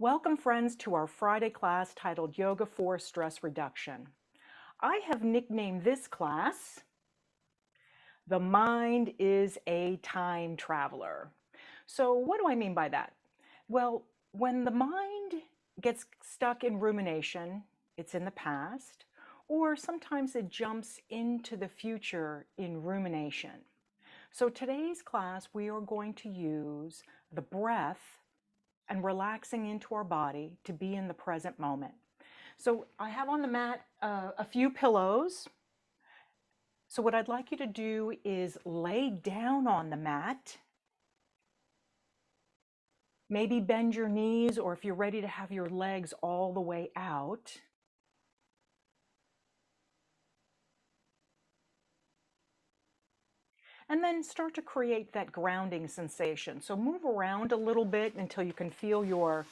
Welcome, friends, to our Friday class titled Yoga for Stress Reduction. I have nicknamed this class, The Mind is a Time Traveler. So what do I mean by that? Well, when the mind gets stuck in rumination, it's in the past, or sometimes it jumps into the future in rumination. So today's class, we are going to use the breath and relaxing into our body to be in the present moment. So I have on the mat a few pillows. So what I'd like you to do is lay down on the mat. Maybe bend your knees, or if you're ready to have your legs all the way out. And then start to create that grounding sensation. So move around a little bit until you can feel your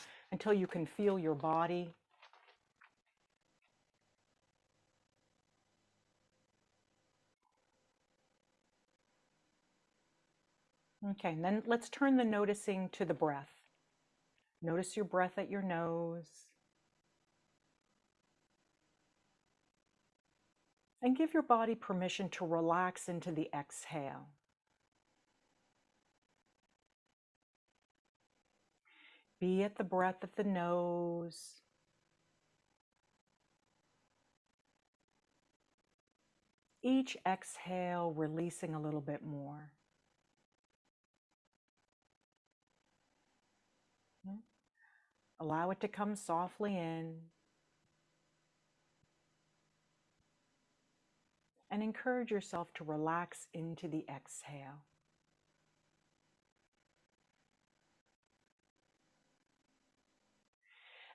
body. Okay, and then let's turn the noticing to the breath. Notice your breath at your nose. And give your body permission to relax into the exhale. Be at the breath at the nose. Each exhale, releasing a little bit more. Allow it to come softly in. And encourage yourself to relax into the exhale.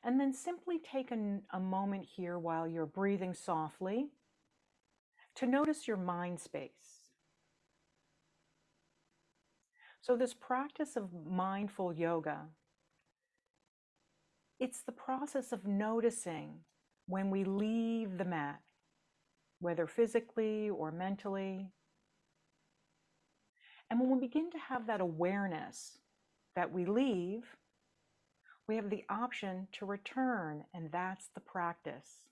And then simply take a moment here while you're breathing softly to notice your mind space. So this practice of mindful yoga, it's the process of noticing when we leave the mat, whether physically or mentally. And when we begin to have that awareness that we leave, we have the option to return, and that's the practice.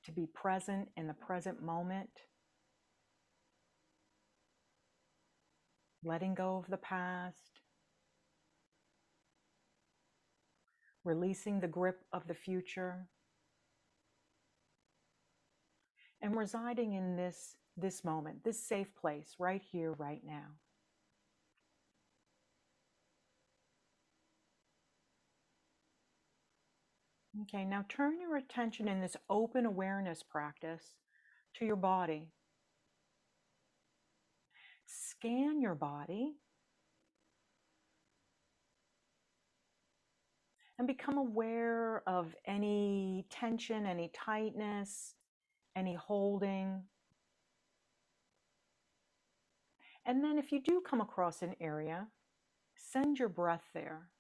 To be present in the present moment, letting go of the past, releasing the grip of the future, and residing in this moment, this safe place, right here, right now. Okay, now turn your attention in this open awareness practice to your body. Scan your body and become aware of any tension, any tightness, any holding. And then if you do come across an area, send your breath there.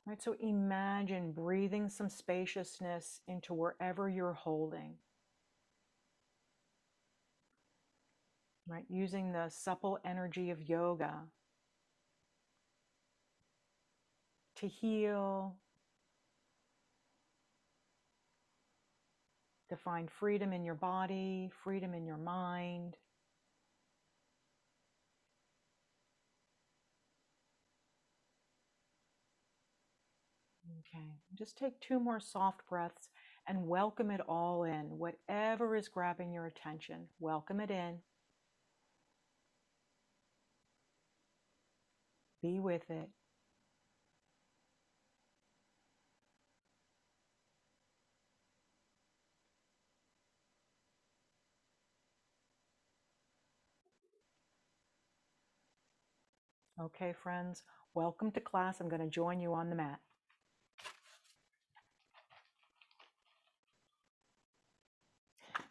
Right, so imagine breathing some spaciousness into wherever you're holding. Right, using the supple energy of yoga to heal, to find freedom in your body, freedom in your mind. Okay, just take 2 more soft breaths and welcome it all in. Whatever is grabbing your attention, welcome it in. Be with it. Okay, friends, welcome to class. I'm going to join you on the mat.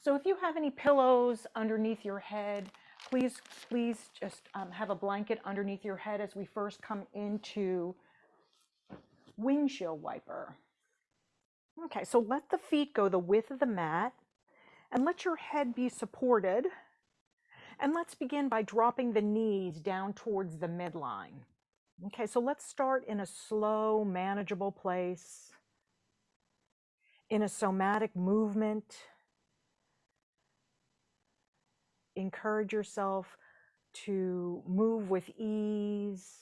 So if you have any pillows underneath your head, please just have a blanket underneath your head as we first come into windshield wiper. Okay, so let the feet go the width of the mat and let your head be supported. And let's begin by dropping the knees down towards the midline. Okay, so let's start in a slow, manageable place, in a somatic movement. Encourage yourself to move with ease.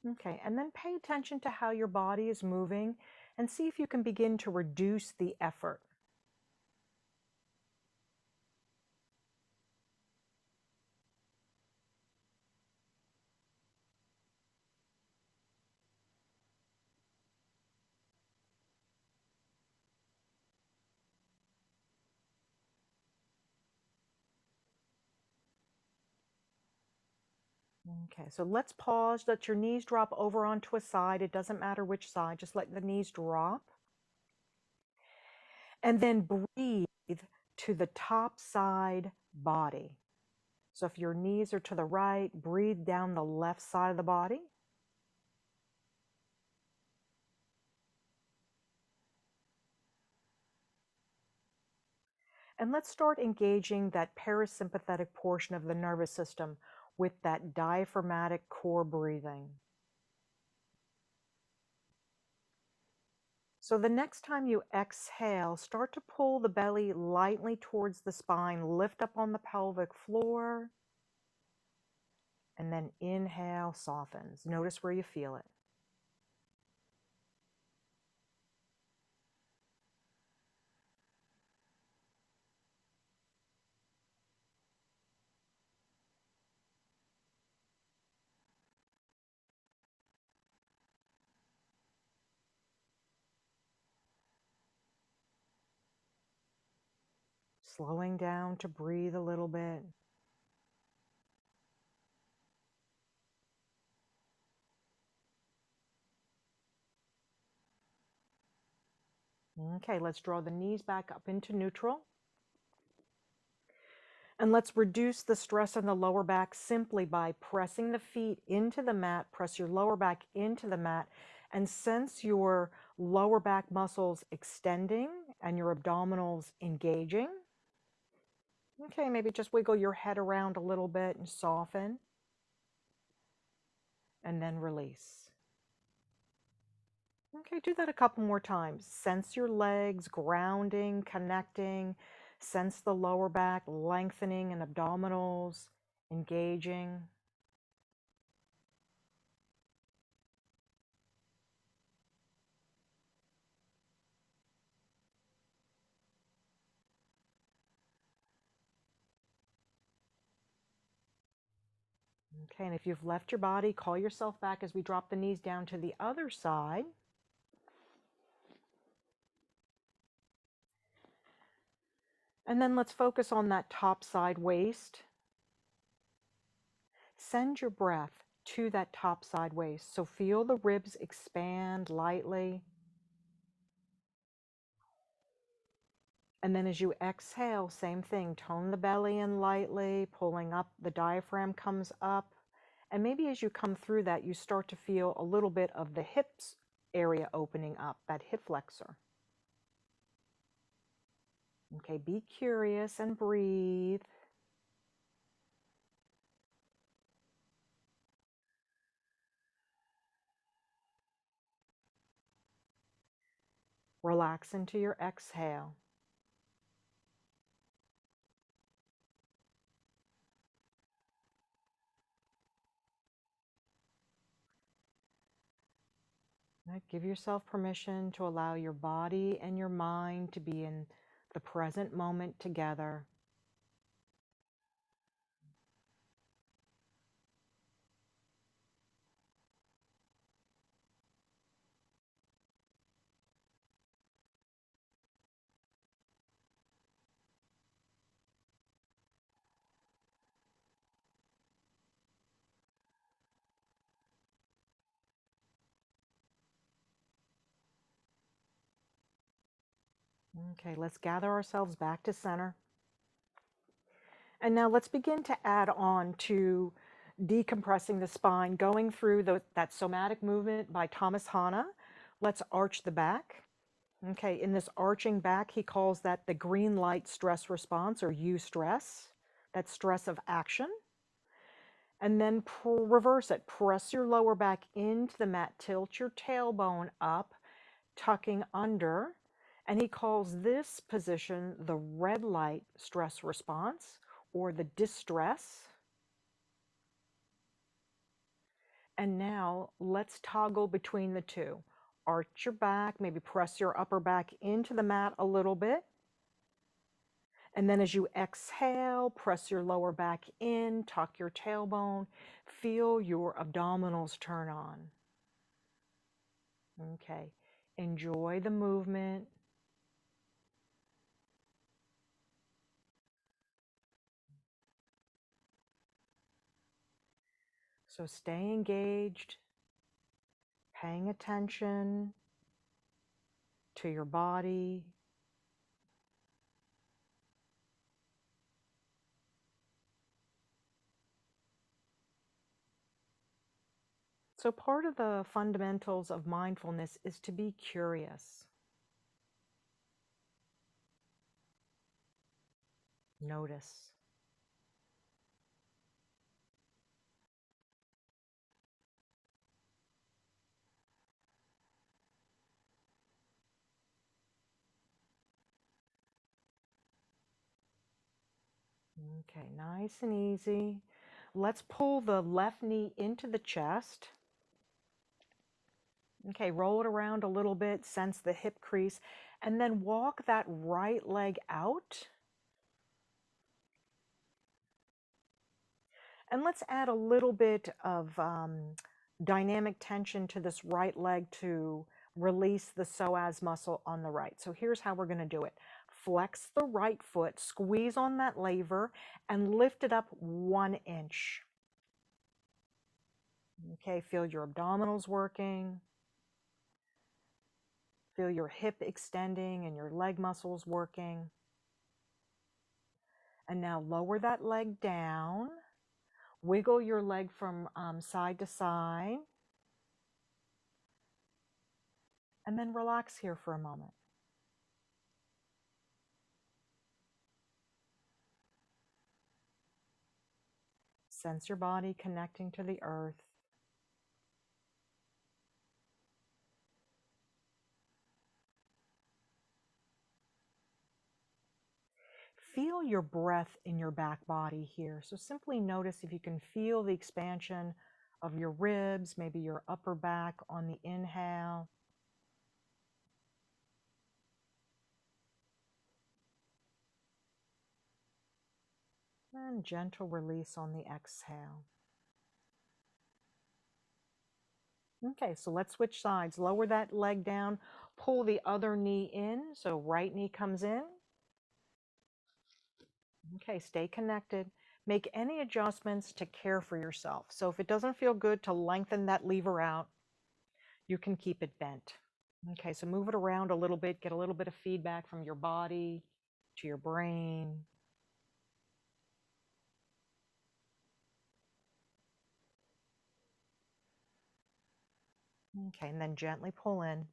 Okay, and then pay attention to how your body is moving and see if you can begin to reduce the effort. Okay, so let's pause, let your knees drop over onto a side. It doesn't matter which side, just let the knees drop. And then breathe to the top side body. So if your knees are to the right, breathe down the left side of the body. And let's start engaging that parasympathetic portion of the nervous system with that diaphragmatic core breathing. So the next time you exhale, start to pull the belly lightly towards the spine, lift up on the pelvic floor, and then inhale, softens. Notice where you feel it. Slowing down to breathe a little bit. Okay, let's draw the knees back up into neutral. And let's reduce the stress on the lower back simply by pressing the feet into the mat, press your lower back into the mat, and sense your lower back muscles extending and your abdominals engaging. Okay, maybe just wiggle your head around a little bit and soften, and then release. Okay, do that a couple more times. Sense your legs grounding, connecting. Sense the lower back lengthening and abdominals engaging. Okay, and if you've left your body, call yourself back as we drop the knees down to the other side. And then let's focus on that top side waist. Send your breath to that top side waist. So feel the ribs expand lightly. And then as you exhale, same thing, tone the belly in lightly, pulling up, the diaphragm comes up. And maybe as you come through that, you start to feel a little bit of the hips area opening up, that hip flexor. Okay, be curious and breathe. Relax into your exhale. Right, give yourself permission to allow your body and your mind to be in the present moment together. Okay, let's gather ourselves back to center. And now let's begin to add on to decompressing the spine, going through that somatic movement by Thomas Hanna. Let's arch the back. Okay, in this arching back, he calls that the green light stress response, or eustress. That's stress of action. And then reverse it. Press your lower back into the mat, tilt your tailbone up, tucking under. And he calls this position the red light stress response, or the distress. And now let's toggle between the two. Arch your back, maybe press your upper back into the mat a little bit. And then as you exhale, press your lower back in, tuck your tailbone, feel your abdominals turn on. Okay, enjoy the movement. So stay engaged, paying attention to your body. So part of the fundamentals of mindfulness is to be curious. Notice. Okay, nice and easy. Let's pull the left knee into the chest. Okay, roll it around a little bit, sense the hip crease, and then walk that right leg out. And let's add a little bit of dynamic tension to this right leg to release the psoas muscle on the right. So here's how we're going to do it. Flex the right foot, squeeze on that lever, and lift it up 1 inch. Okay, feel your abdominals working. Feel your hip extending and your leg muscles working. And now lower that leg down. Wiggle your leg from side to side. And then relax here for a moment. Sense your body connecting to the earth. Feel your breath in your back body here. So simply notice if you can feel the expansion of your ribs, maybe your upper back on the inhale. And gentle release on the exhale. Okay, so let's switch sides. Lower that leg down, pull the other knee in. So right knee comes in. Okay, stay connected. Make any adjustments to care for yourself. So if it doesn't feel good to lengthen that lever out, you can keep it bent. Okay, so move it around a little bit, get a little bit of feedback from your body to your brain. Okay, and then gently pull in.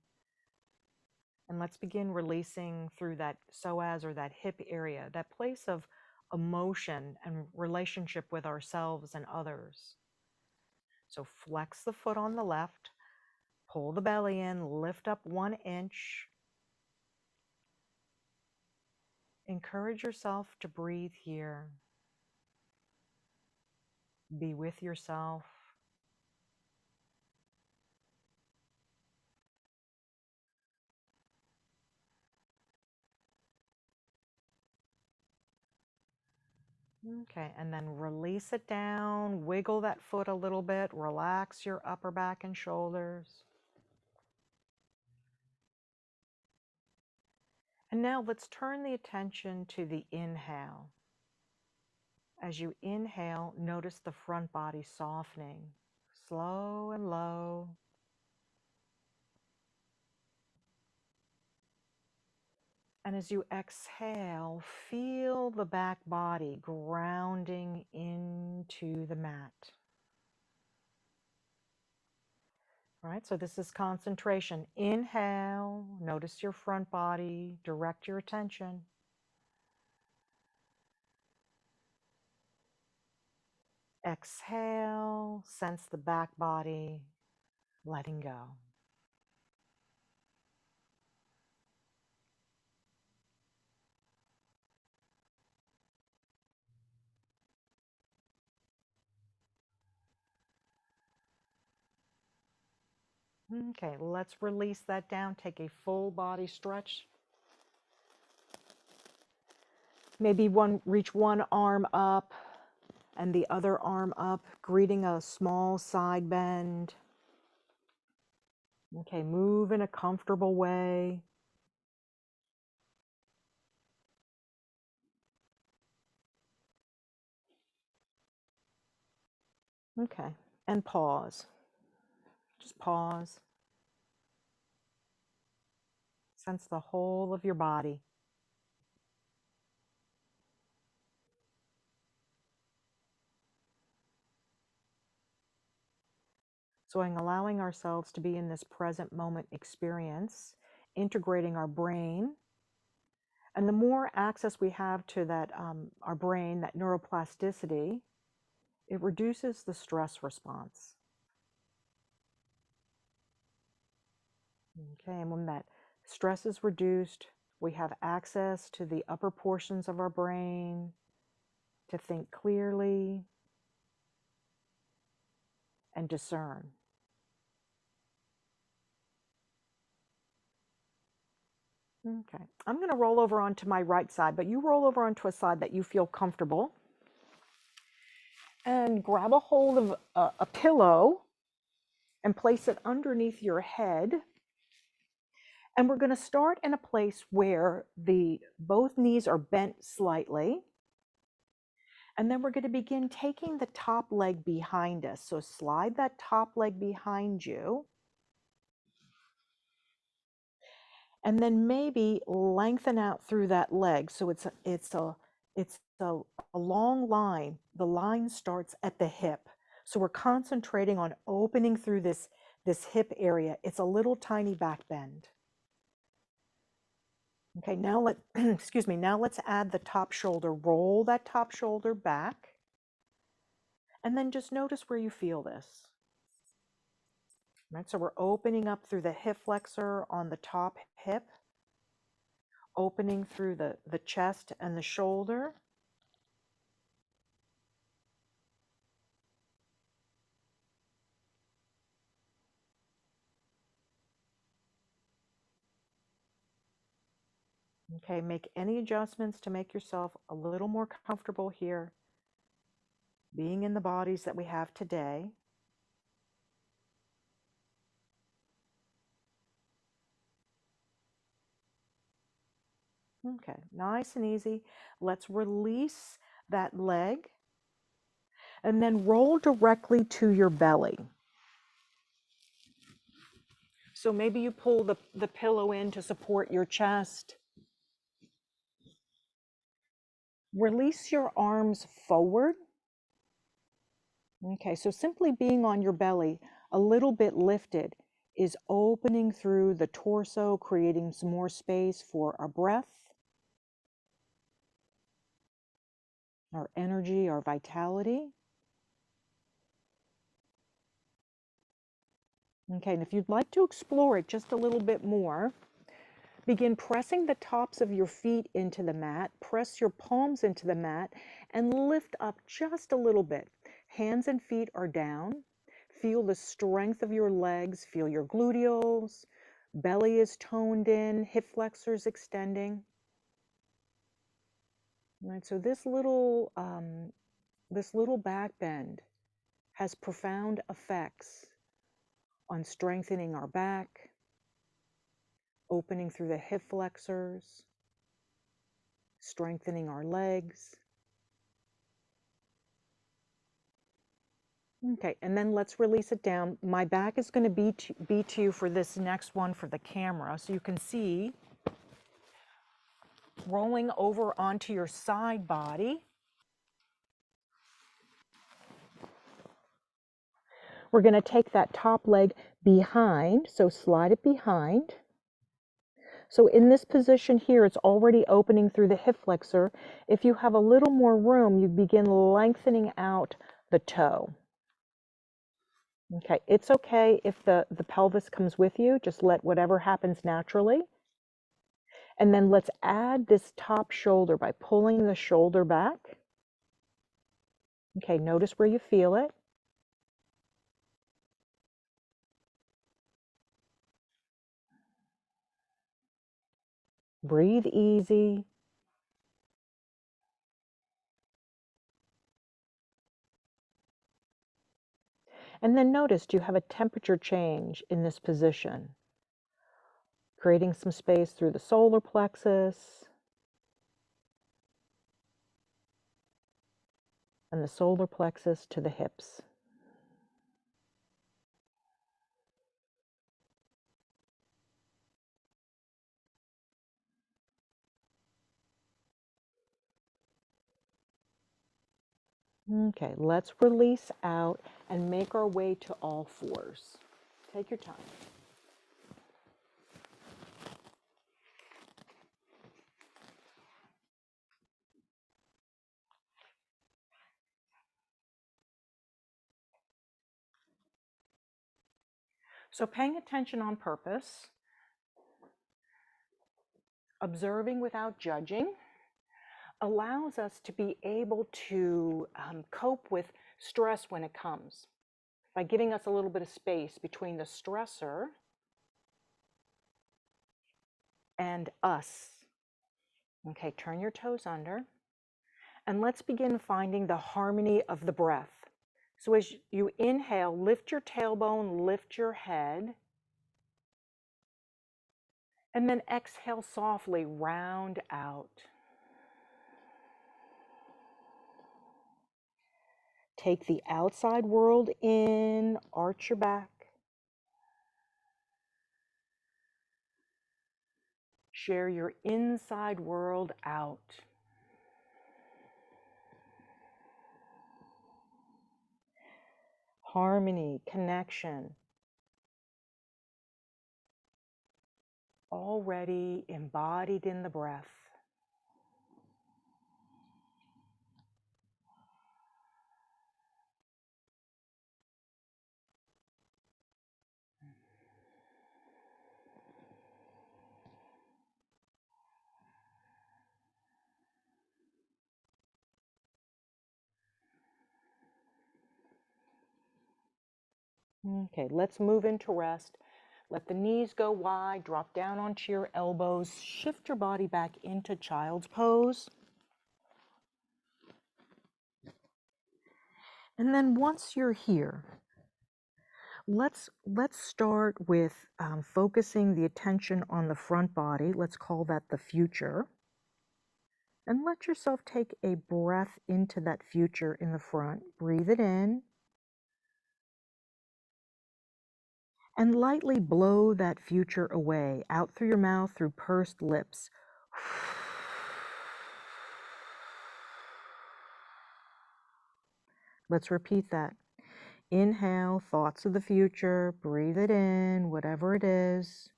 And let's begin releasing through that psoas, or that hip area, that place of emotion and relationship with ourselves and others. So flex the foot on the left, pull the belly in, lift up 1 inch. Encourage yourself to breathe here. Be with yourself. Okay, and then release it down, wiggle that foot a little bit, relax your upper back and shoulders. And now let's turn the attention to the inhale. As you inhale, notice the front body softening, slow and low. And as you exhale, feel the back body grounding into the mat. Right, so this is concentration. Inhale, notice your front body, direct your attention. Exhale, sense the back body, letting go. Okay, let's release that down. Take a full body stretch. Maybe reach one arm up and the other arm up, greeting a small side bend. Okay, move in a comfortable way. Okay, and pause. Just pause. Sense the whole of your body. So allowing ourselves to be in this present moment experience, integrating our brain. And the more access we have to that, our brain, that neuroplasticity, it reduces the stress response. Okay, and when that stress is reduced, we have access to the upper portions of our brain to think clearly and discern. Okay, I'm going to roll over onto my right side, but you roll over onto a side that you feel comfortable. And grab a hold of a pillow and place it underneath your head. And we're going to start in a place where both knees are bent slightly. And then we're going to begin taking the top leg behind us. So slide that top leg behind you. And then maybe lengthen out through that leg. So it's a long line. The line starts at the hip. So we're concentrating on opening through this hip area. It's a little tiny back bend. Okay, now excuse me, now let's add the top shoulder. Roll that top shoulder back. And then just notice where you feel this. Right, so we're opening up through the hip flexor on the top hip, opening through the chest and the shoulder. Okay, make any adjustments to make yourself a little more comfortable here, being in the bodies that we have today. Okay, nice and easy. Let's release that leg and then roll directly to your belly. So maybe you pull the pillow in to support your chest. Release your arms forward. Okay, so simply being on your belly, a little bit lifted, is opening through the torso, creating some more space for our breath, our energy, our vitality. Okay, and if you'd like to explore it just a little bit more, begin pressing the tops of your feet into the mat, press your palms into the mat, and lift up just a little bit. Hands and feet are down. Feel the strength of your legs, feel your gluteals, belly is toned in, hip flexors extending. All right, so this little back bend has profound effects on strengthening our back, opening through the hip flexors, strengthening our legs. Okay, and then let's release it down. My back is going to be to you for this next one for the camera, so you can see rolling over onto your side body. We're going to take that top leg behind, so slide it behind. So in this position here, it's already opening through the hip flexor. If you have a little more room, you begin lengthening out the toe. Okay, it's okay if the pelvis comes with you. Just let whatever happens naturally. And then let's add this top shoulder by pulling the shoulder back. Okay, notice where you feel it. Breathe easy. And then notice, do you have a temperature change in this position? Creating some space through the solar plexus and the solar plexus to the hips. Okay, let's release out and make our way to all fours. Take your time. So paying attention on purpose, observing without judging, allows us to be able to cope with stress when it comes by giving us a little bit of space between the stressor and us. Okay, turn your toes under, and let's begin finding the harmony of the breath. So as you inhale, lift your tailbone, lift your head, and then exhale softly, round out. Take the outside world in, arch your back. Share your inside world out. Harmony, connection, already embodied in the breath. Okay, let's move into rest. Let the knees go wide, drop down onto your elbows, shift your body back into child's pose. And then once you're here, let's start with focusing the attention on the front body. Let's call that the future. And let yourself take a breath into that future in the front. Breathe it in. And lightly blow that future away, out through your mouth, through pursed lips. Let's repeat that. Inhale, thoughts of the future, breathe it in, whatever it is.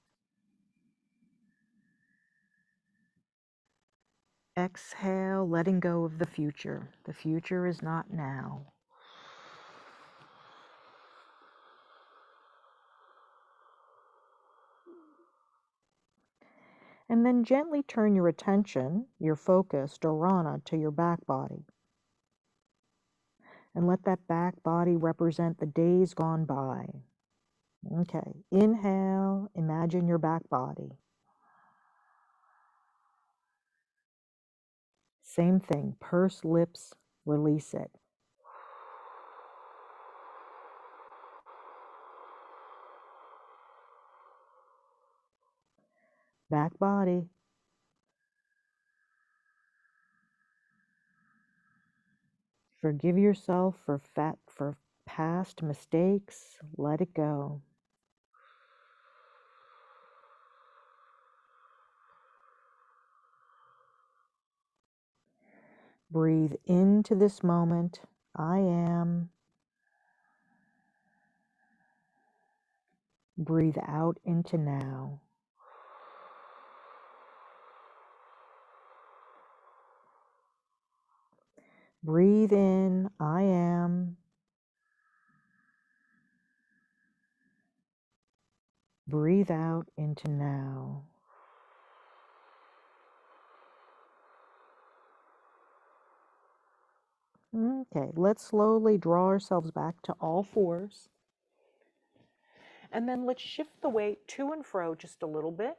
Exhale, letting go of the future. The future is not now. And then gently turn your attention, your focus, dharana, to your back body. And let that back body represent the days gone by. Okay, inhale, imagine your back body. Same thing, purse lips, release it. Back body. Forgive yourself for past mistakes. Let it go. Breathe into this moment. I am. Breathe out into now. Breathe in, I am. Breathe out into now. Okay, let's slowly draw ourselves back to all fours. And then let's shift the weight to and fro just a little bit.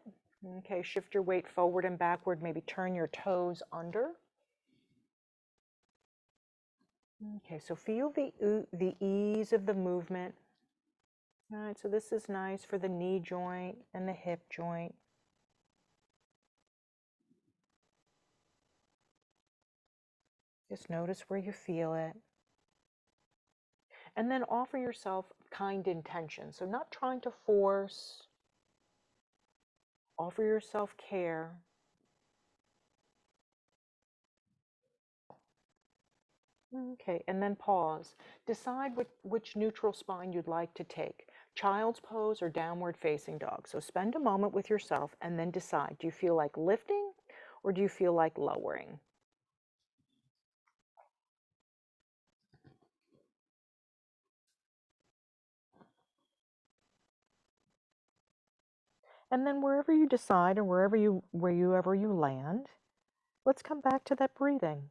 Okay, shift your weight forward and backward, maybe turn your toes under. Okay, so feel the ease of the movement. All right, so this is nice for the knee joint and the hip joint. Just notice where you feel it. And then offer yourself kind intention. So not trying to force, offer yourself care. Okay, and then pause. Decide which neutral spine you'd like to take. Child's pose or downward facing dog. So spend a moment with yourself and then decide, do you feel like lifting or do you feel like lowering? And then wherever you decide and wherever you land, let's come back to that breathing.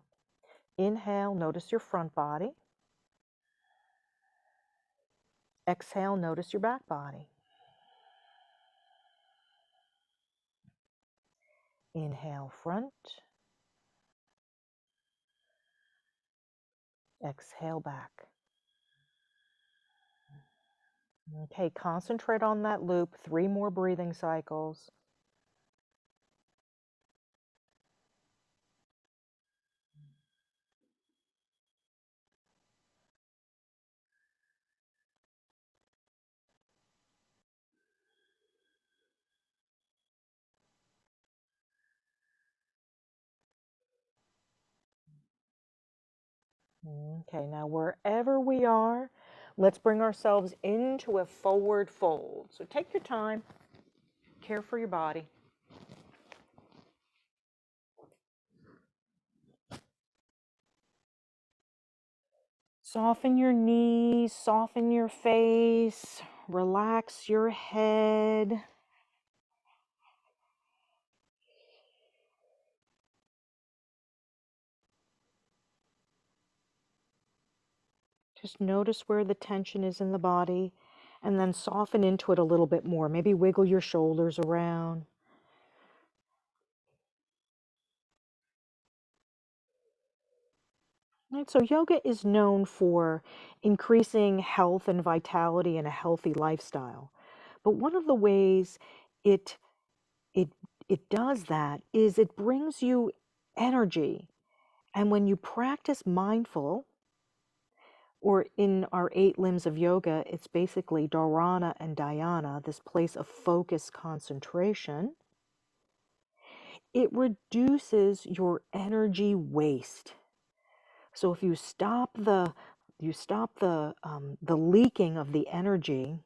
Inhale, notice your front body. Exhale, notice your back body. Inhale, front. Exhale, back. Okay, concentrate on that loop. 3 more breathing cycles. Okay, now wherever we are, let's bring ourselves into a forward fold. So take your time, care for your body. Soften your knees, soften your face, relax your head. Just notice where the tension is in the body and then soften into it a little bit more. Maybe wiggle your shoulders around. Right, so yoga is known for increasing health and vitality and a healthy lifestyle. But one of the ways it it it does that is it brings you energy. And when you practice mindful, or in our 8 limbs of yoga, it's basically dharana and dhyana, this place of focus concentration. It reduces your energy waste. So if you stop the leaking of the energy,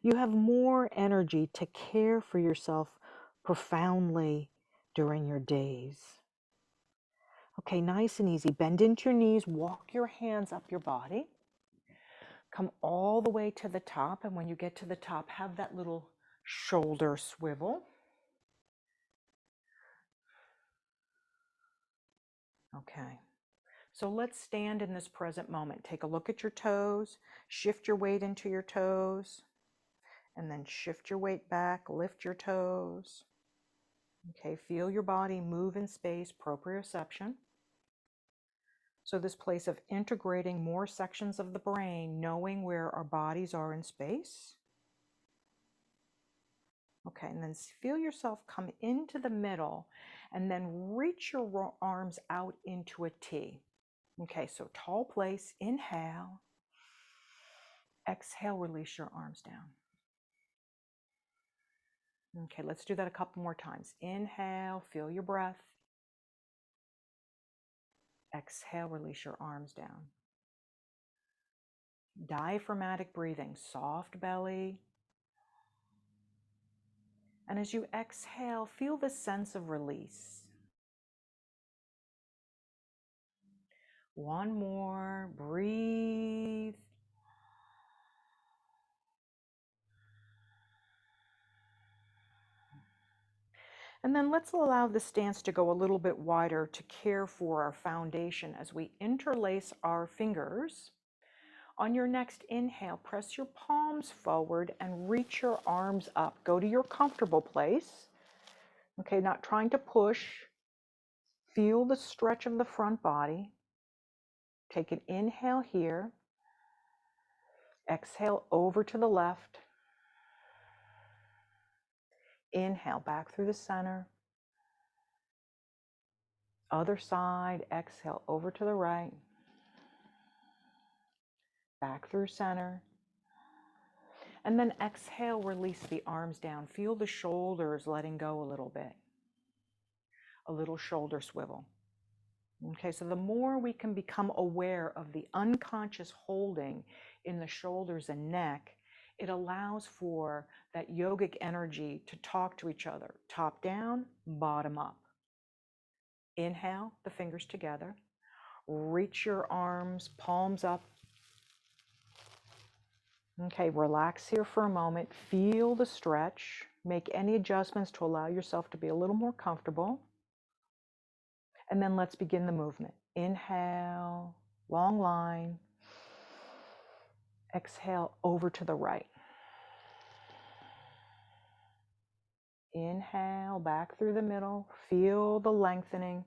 you have more energy to care for yourself profoundly during your days. Okay, nice and easy. Bend into your knees, walk your hands up your body. Come all the way to the top, and when you get to the top, have that little shoulder swivel. Okay. So let's stand in this present moment. Take a look at your toes, shift your weight into your toes, and then shift your weight back, lift your toes. Okay, feel your body move in space, proprioception. So this place of integrating more sections of the brain, knowing where our bodies are in space. Okay, and then feel yourself come into the middle and then reach your arms out into a T. Okay, so tall place, inhale. Exhale, release your arms down. Okay, let's do that a couple more times. Inhale, feel your breath. Exhale, release your arms down. Diaphragmatic breathing, soft belly. And as you exhale, feel the sense of release. One more, breathe. And then let's allow the stance to go a little bit wider to care for our foundation as we interlace our fingers. On your next inhale, press your palms forward and reach your arms up. Go to your comfortable place. Okay, not trying to push. Feel the stretch of the front body. Take an inhale here. Exhale over to the left. Inhale back through the center. Other side, exhale over to the right. Back through center. And then exhale, release the arms down. Feel the shoulders letting go a little bit. A little shoulder swivel. Okay, so the more we can become aware of the unconscious holding in the shoulders and neck, it allows for that yogic energy to talk to each other, top down, bottom up. Inhale, the fingers together. Reach your arms, palms up. Okay, relax here for a moment. Feel the stretch. Make any adjustments to allow yourself to be a little more comfortable. And then let's begin the movement. Inhale, long line. Exhale over to the right. Inhale, back through the middle. Feel the lengthening.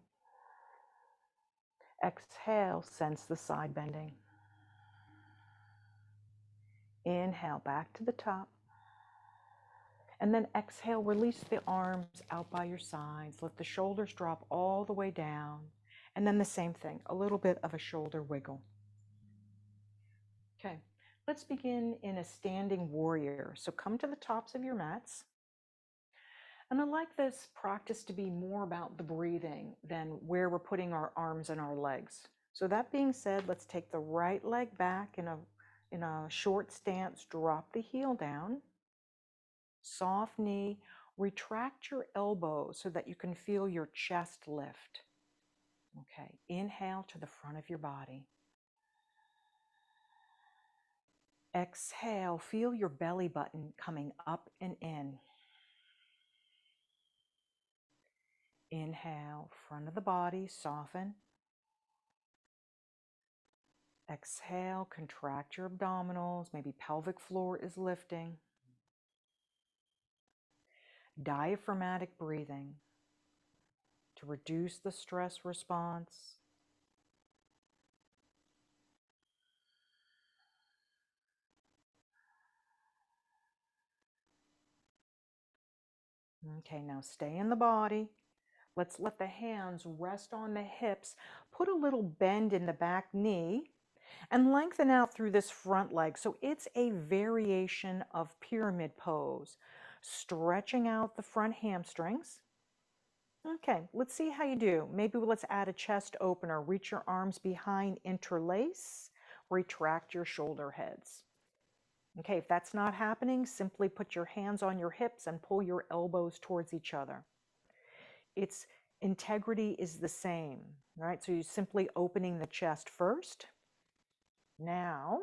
Exhale, sense the side bending. Inhale, back to the top. And then exhale, release the arms out by your sides. Let the shoulders drop all the way down. And then the same thing, a little bit of a shoulder wiggle. Okay, let's begin in a standing warrior. So come to the tops of your mats. And I like this practice to be more about the breathing than where we're putting our arms and our legs. So that being said, let's take the right leg back in a short stance, drop the heel down, soft knee, retract your elbows so that you can feel your chest lift. Okay, inhale to the front of your body. Exhale, feel your belly button coming up and in. Inhale, front of the body, soften. Exhale, contract your abdominals, maybe pelvic floor is lifting. Diaphragmatic breathing to reduce the stress response. Okay, now stay in the body. Let's let the hands rest on the hips. Put a little bend in the back knee and lengthen out through this front leg. So it's a variation of pyramid pose, stretching out the front hamstrings. Okay, let's see how you do. Maybe let's add a chest opener. Reach your arms behind, interlace, retract your shoulder heads. Okay, if that's not happening, simply put your hands on your hips and pull your elbows towards each other. Its integrity is the same, right? So you're simply opening the chest first. Now,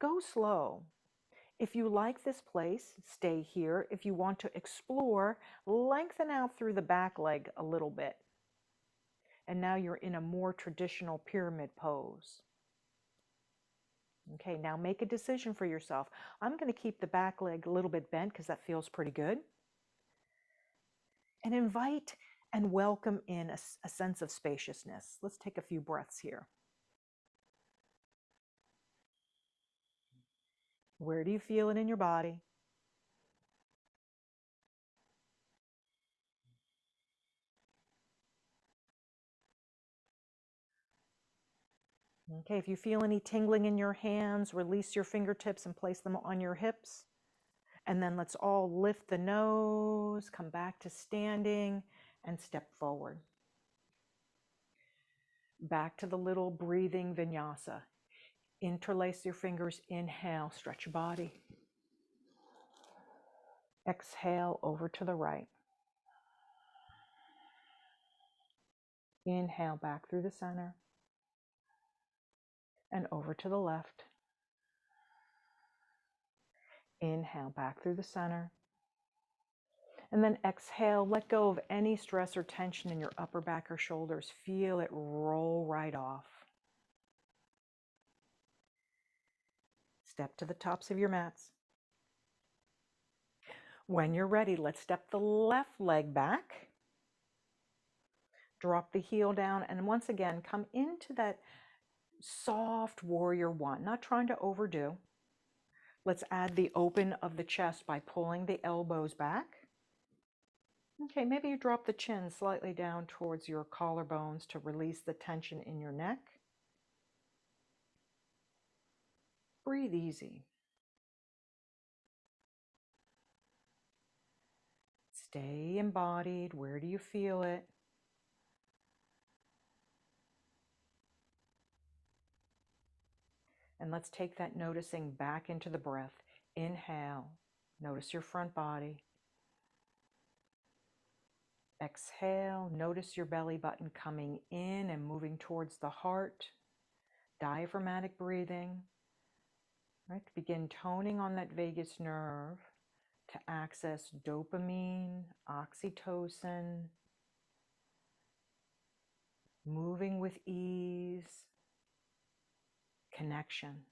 go slow. If you like this place, stay here. If you want to explore, lengthen out through the back leg a little bit. And now you're in a more traditional pyramid pose. Okay, now make a decision for yourself. I'm going to keep the back leg a little bit bent because that feels pretty good. And invite and welcome in a sense of spaciousness. Let's take a few breaths here. Where do you feel it in your body? Okay, if you feel any tingling in your hands, release your fingertips and place them on your hips. And then let's all lift the nose, come back to standing, and step forward. Back to the little breathing vinyasa. Interlace your fingers, inhale, stretch your body. Exhale over to the right. Inhale back through the center and over to the left. Inhale back through the center. And then exhale, let go of any stress or tension in your upper back or shoulders. Feel it roll right off. Step to the tops of your mats. When you're ready, let's step the left leg back. Drop the heel down, and once again, come into that soft warrior one, not trying to overdo. Let's add the open of the chest by pulling the elbows back. Okay, maybe you drop the chin slightly down towards your collarbones to release the tension in your neck. Breathe easy. Stay embodied. Where do you feel it? And let's take that noticing back into the breath. Inhale. Notice your front body. Exhale. Notice your belly button coming in and moving towards the heart. Diaphragmatic breathing. Right? Begin toning on that vagus nerve to access dopamine, oxytocin, moving with ease, connection.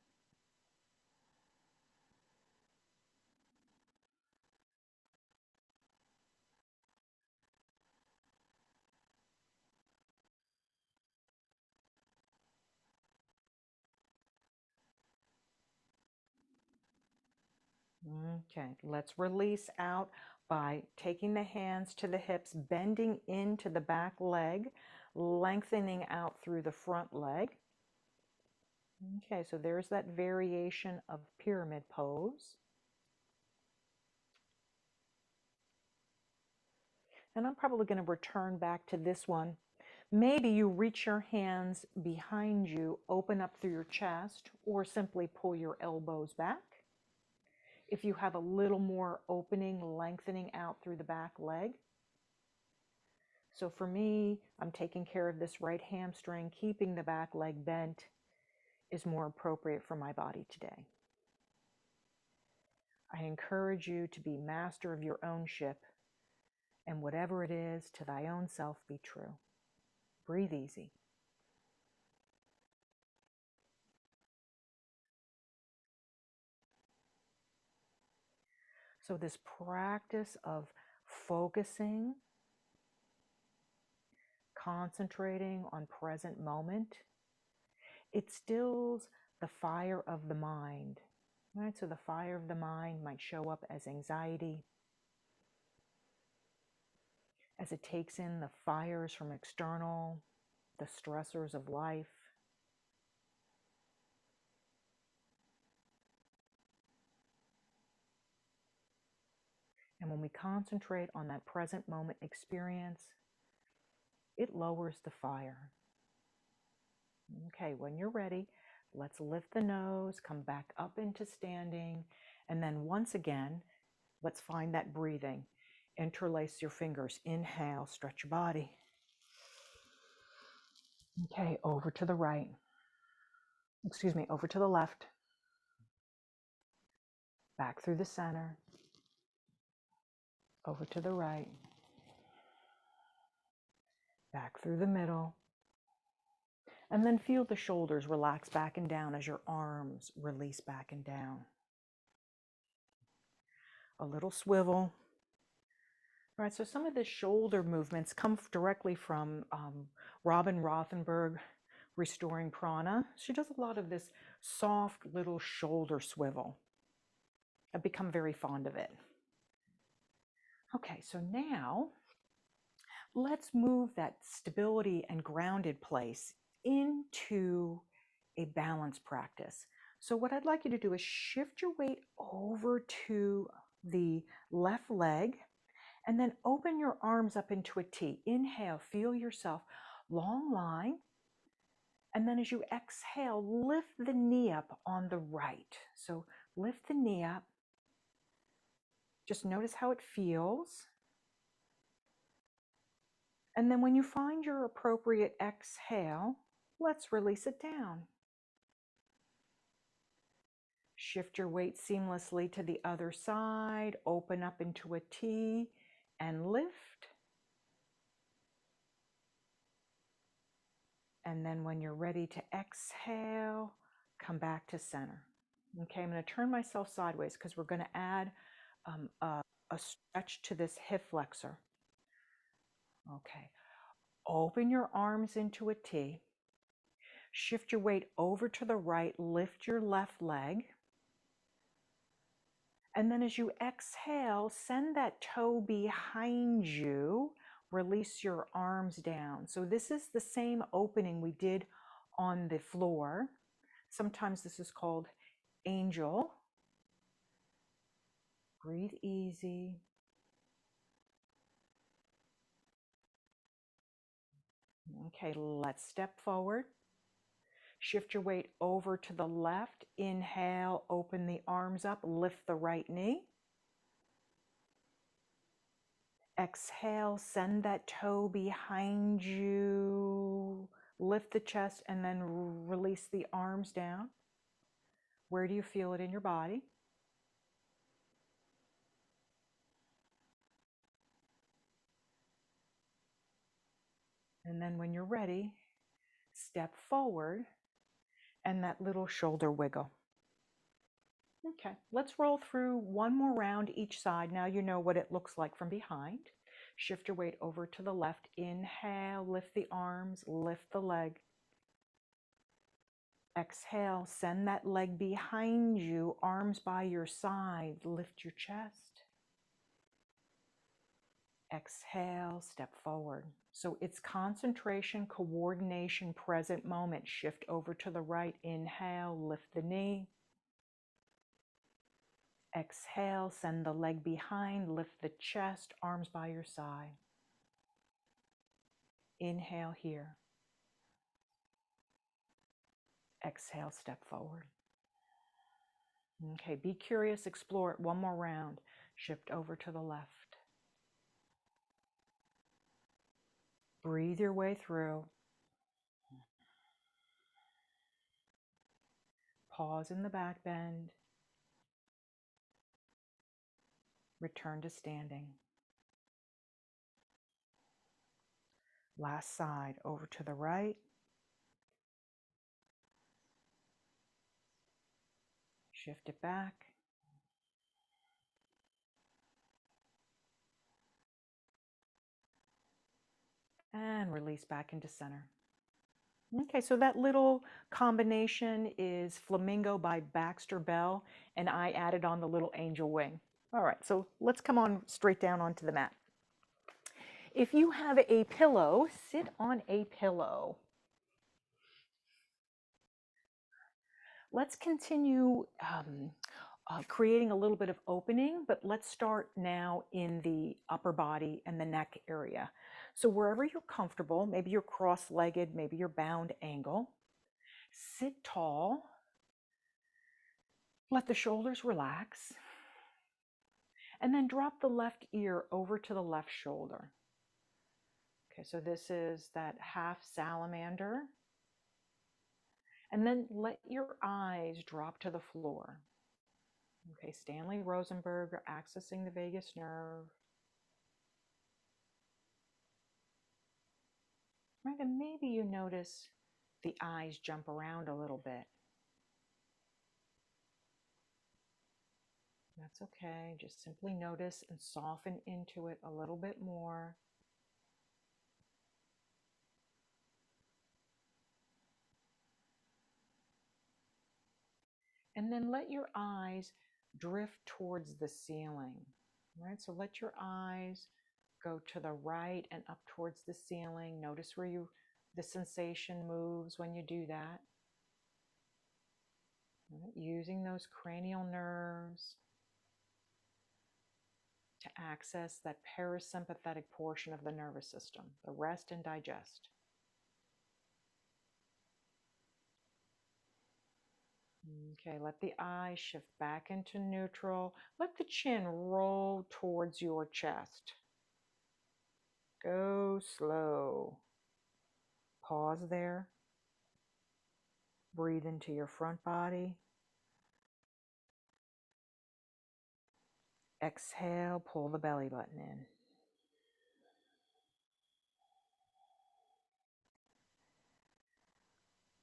Okay, let's release out by taking the hands to the hips, bending into the back leg, lengthening out through the front leg. Okay, so there's that variation of pyramid pose. And I'm probably going to return back to this one. Maybe you reach your hands behind you, open up through your chest, or simply pull your elbows back. If you have a little more opening, lengthening out through the back leg. So for me, I'm taking care of this right hamstring. Keeping the back leg bent is more appropriate for my body today. I encourage you to be master of your own ship, and whatever it is, to thy own self be true. Breathe easy. So this practice of focusing, concentrating on present moment, it stills the fire of the mind, right? So the fire of the mind might show up as anxiety, as it takes in the fires from external, the stressors of life. And when we concentrate on that present moment experience, it lowers the fire. Okay, when you're ready, let's lift the nose, come back up into standing, and then once again, let's find that breathing. Interlace your fingers. Inhale, stretch your body. Okay, over to the right. Over to the left. Back through the center. Over to the right. Back through the middle. And then feel the shoulders relax back and down as your arms release back and down. A little swivel. All right, so some of the shoulder movements come directly from Robing Rothenberg, Restoring Prana. She does a lot of this soft little shoulder swivel. I've become very fond of it. Okay, so now let's move that stability and grounded place into a balance practice. So what I'd like you to do is shift your weight over to the left leg and then open your arms up into a T. Inhale, feel yourself, long line. And then as you exhale, lift the knee up on the right. So lift the knee up. Just notice how it feels. And then when you find your appropriate exhale, let's release it down. Shift your weight seamlessly to the other side, open up into a T and lift. And then when you're ready to exhale, come back to center. Okay, I'm going to turn myself sideways because we're going to add a stretch to this hip flexor. Okay, open your arms into a T. Shift your weight over to the right, lift your left leg. And then as you exhale, send that toe behind you, release your arms down. So this is the same opening we did on the floor. Sometimes this is called angel. Breathe easy. Okay, let's step forward. Shift your weight over to the left. Inhale, open the arms up, lift the right knee. Exhale, send that toe behind you. Lift the chest and then release the arms down. Where do you feel it in your body? And then when you're ready, step forward and that little shoulder wiggle. Okay, let's roll through one more round each side. Now you know what it looks like from behind. Shift your weight over to the left. Inhale, lift the arms, lift the leg. Exhale, send that leg behind you, arms by your side, lift your chest. Exhale, step forward. So it's concentration, coordination, present moment. Shift over to the right. Inhale, lift the knee. Exhale, send the leg behind, lift the chest, arms by your side. Inhale here. Exhale, step forward. Okay, be curious, explore it one more round. Shift over to the left. Breathe your way through. Pause in the back bend. Return to standing. Last side, over to the right. Shift it back. And release back into center. Okay, so that little combination is Flamingo by Baxter Bell, and I added on the little angel wing. All right, so let's come on straight down onto the mat. If you have a pillow, sit on a pillow. Let's continue creating a little bit of opening, but let's start now in the upper body and the neck area. So wherever you're comfortable, maybe you're cross-legged, maybe you're bound angle, sit tall, let the shoulders relax, and then drop the left ear over to the left shoulder. Okay, so this is that half salamander. And then let your eyes drop to the floor. Okay, Stanley, Rosenberg are accessing the vagus nerve. Right, and maybe you notice the eyes jump around a little bit. That's okay. Just simply notice and soften into it a little bit more. And then let your eyes drift towards the ceiling. Right, so let your eyes go to the right and up towards the ceiling. Notice where the sensation moves when you do that. Right, using those cranial nerves to access that parasympathetic portion of the nervous system, the rest and digest. Okay, let the eyes shift back into neutral. Let the chin roll towards your chest. Go slow. Pause there. Breathe into your front body. Exhale, pull the belly button in.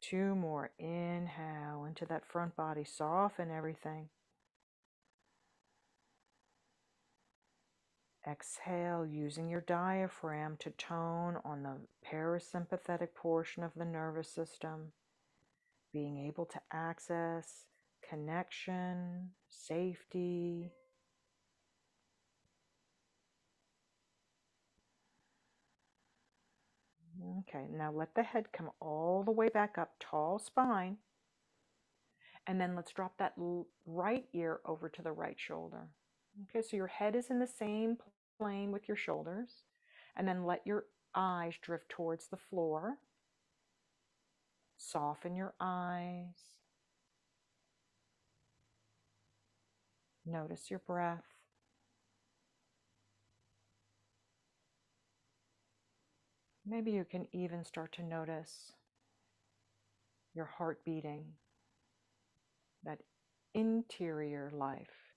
Two more. Inhale into that front body. Soften everything. Exhale, using your diaphragm to tone on the parasympathetic portion of the nervous system, being able to access connection, safety. Okay, now let the head come all the way back up, tall spine. And then let's drop that right ear over to the right shoulder. Okay, so your head is in the same plane with your shoulders. And then let your eyes drift towards the floor. Soften your eyes. Notice your breath. Maybe you can even start to notice your heart beating, that interior life,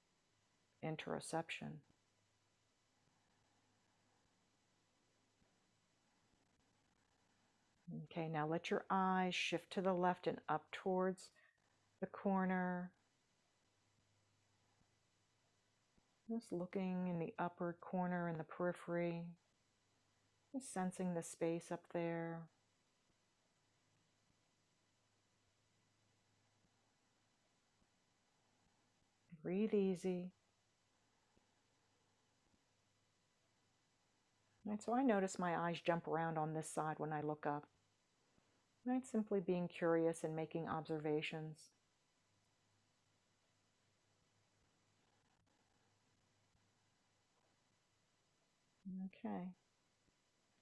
interoception. Okay, now let your eyes shift to the left and up towards the corner. Just looking in the upper corner in the periphery. Just sensing the space up there. Breathe easy. Right, so I notice my eyes jump around on this side when I look up. Right, simply being curious and making observations. Okay.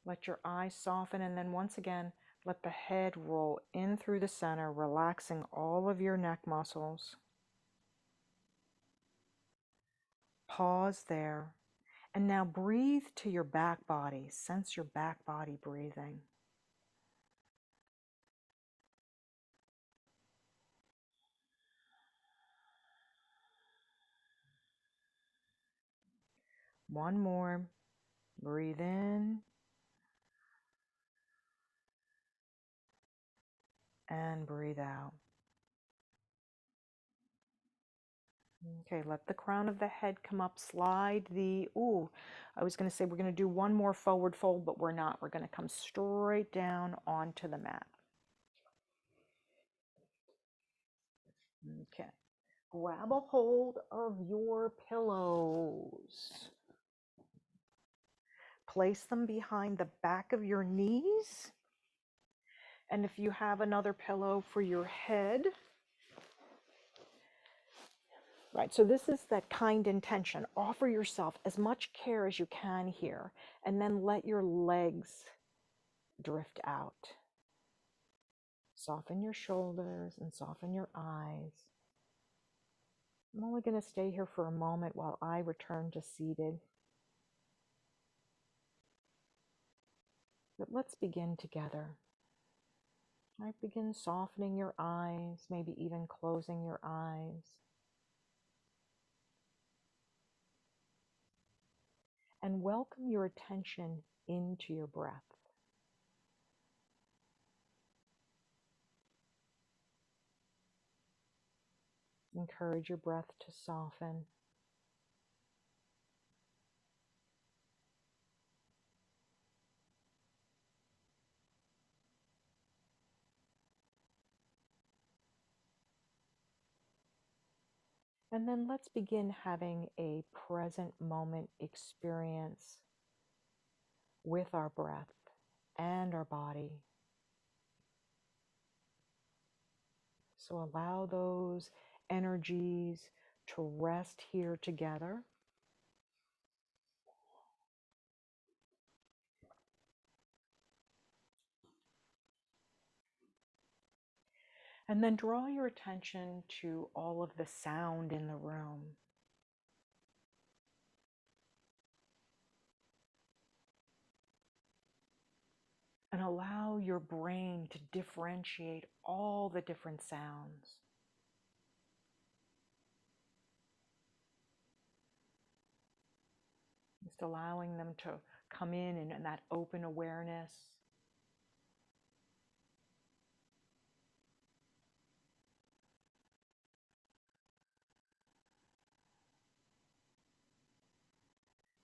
Let your eyes soften, and then once again, let the head roll in through the center, relaxing all of your neck muscles. Pause there. And now breathe to your back body. Sense your back body breathing. One more. Breathe in. And breathe out. Okay, let the crown of the head come up. Slide the, I was going to say we're going to do one more forward fold, but we're not. We're going to come straight down onto the mat. Okay. Grab a hold of your pillows. Place them behind the back of your knees. And if you have another pillow for your head, right, so this is that kind intention. Offer yourself as much care as you can here, and then let your legs drift out. Soften your shoulders and soften your eyes. I'm only going to stay here for a moment while I return to seated. But let's begin together. I begin softening your eyes, maybe even closing your eyes. And welcome your attention into your breath. Encourage your breath to soften. And then let's begin having a present moment experience with our breath and our body. So allow those energies to rest here together. And then draw your attention to all of the sound in the room. And allow your brain to differentiate all the different sounds. Just allowing them to come in that open awareness.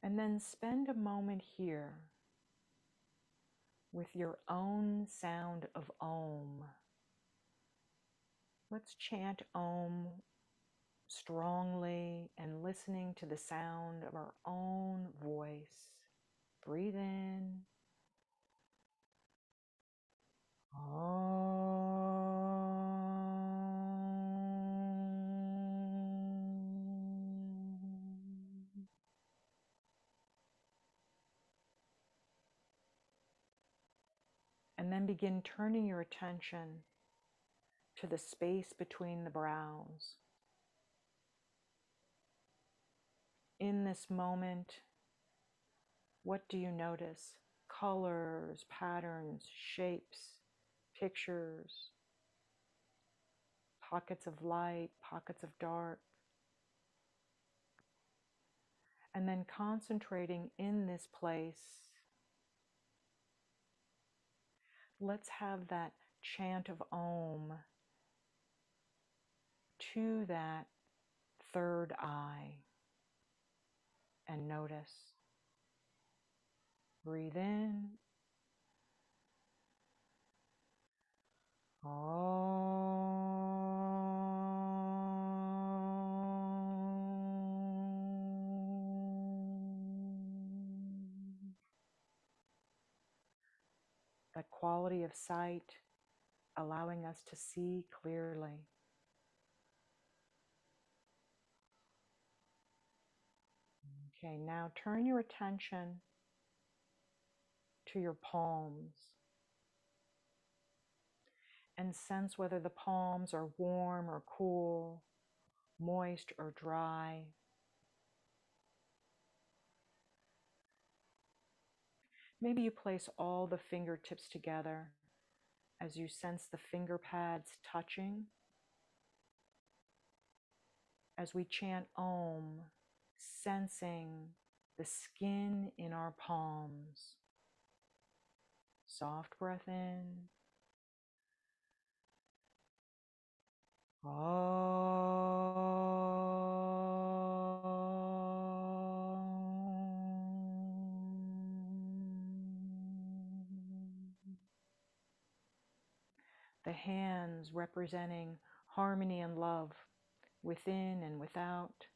And then spend a moment here with your own sound of Om. Let's chant Om strongly and listening to the sound of our own voice. Breathe in. And then begin turning your attention to the space between the brows. In this moment, what do you notice? Colors, patterns, shapes, pictures, pockets of light, pockets of dark. And then concentrating in this place, let's have that chant of Om to that third eye and notice. Breathe in. That quality of sight, allowing us to see clearly. Okay, now turn your attention to your palms and sense whether the palms are warm or cool, moist or dry. Maybe you place all the fingertips together as you sense the finger pads touching. As we chant Om, sensing the skin in our palms. Soft breath in. The hands representing harmony and love within and without.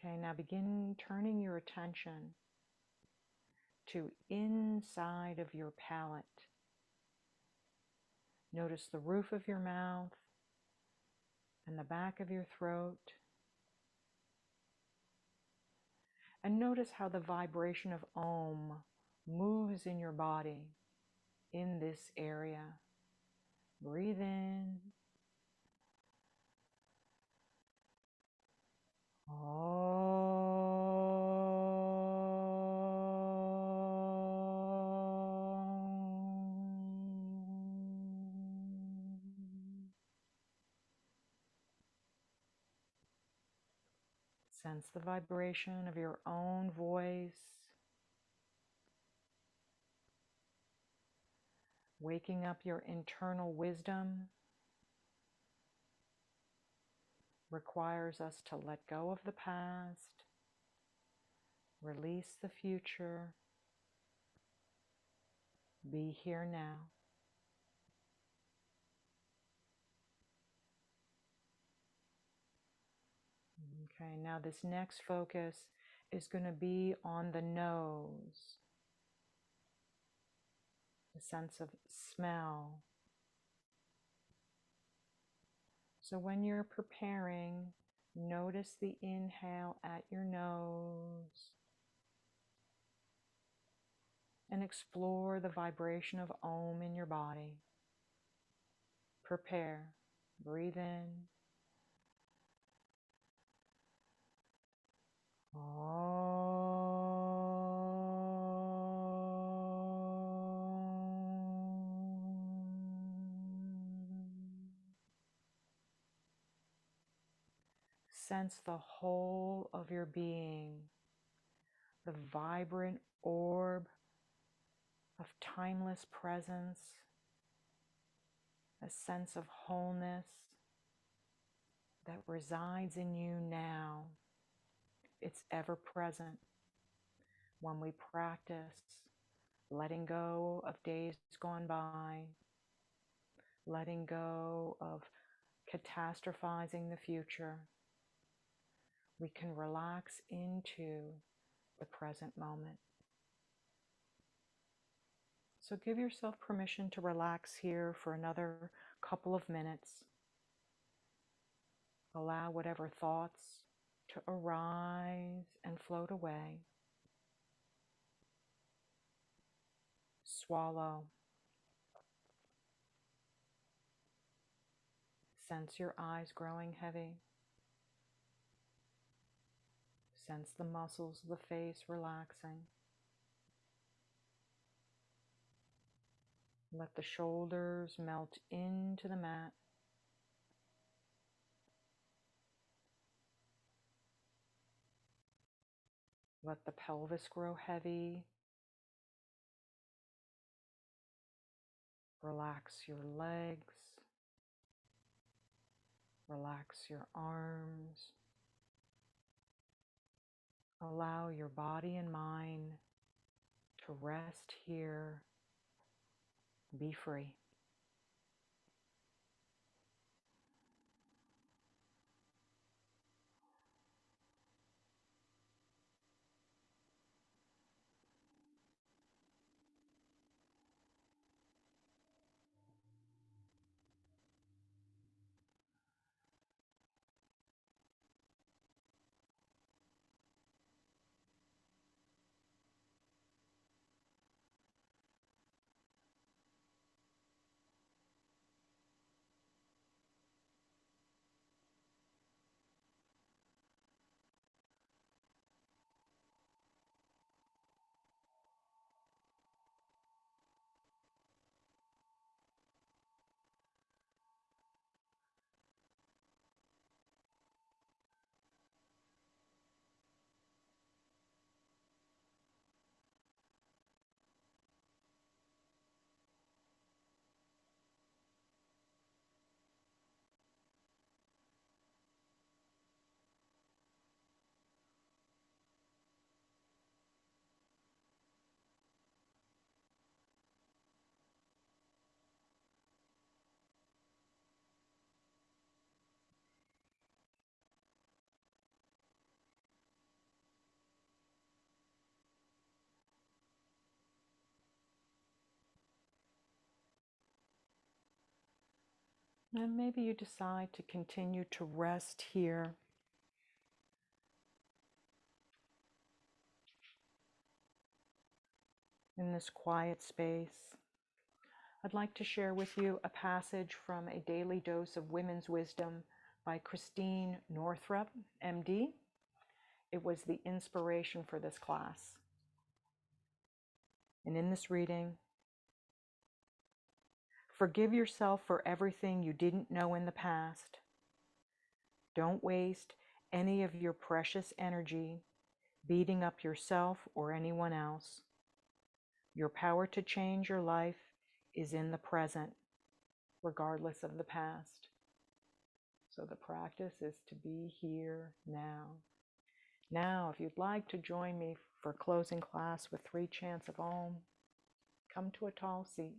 Okay, now begin turning your attention to inside of your palate. Notice the roof of your mouth and the back of your throat. And notice how the vibration of Om moves in your body in this area. Breathe in. Sense the vibration of your own voice, waking up your internal wisdom. Requires us to let go of the past, release the future, be here now. Okay, now this next focus is going to be on the nose, the sense of smell. So when you're preparing, notice the inhale at your nose and explore the vibration of Om in your body. Prepare. Breathe in. Sense the whole of your being, the vibrant orb of timeless presence, a sense of wholeness that resides in you now. It's ever present when we practice letting go of days gone by, letting go of catastrophizing the future. We can relax into the present moment. So give yourself permission to relax here for another couple of minutes. Allow whatever thoughts to arise and float away. Swallow. Sense your eyes growing heavy. Sense the muscles of the face relaxing. Let the shoulders melt into the mat. Let the pelvis grow heavy. Relax your legs. Relax your arms. Allow your body and mind to rest here. Be free. And maybe you decide to continue to rest here. In this quiet space. I'd like to share with you a passage from A Daily Dose of Women's Wisdom by Christine Northrup, MD. It was the inspiration for this class. And in this reading, forgive yourself for everything you didn't know in the past. Don't waste any of your precious energy beating up yourself or anyone else. Your power to change your life is in the present, regardless of the past. So the practice is to be here now. Now, if you'd like to join me for closing class with 3 chants of Om, come to a tall seat.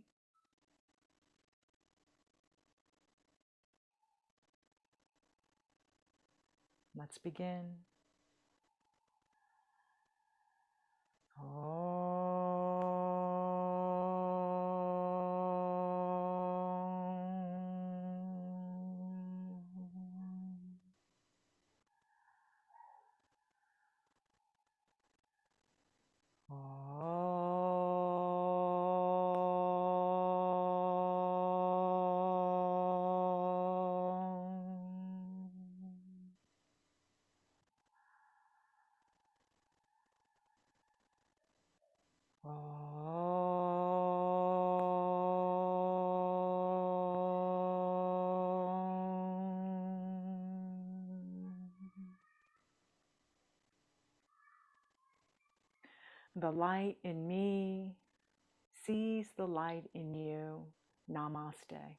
Let's begin. Om. The light in me sees the light in you. Namaste.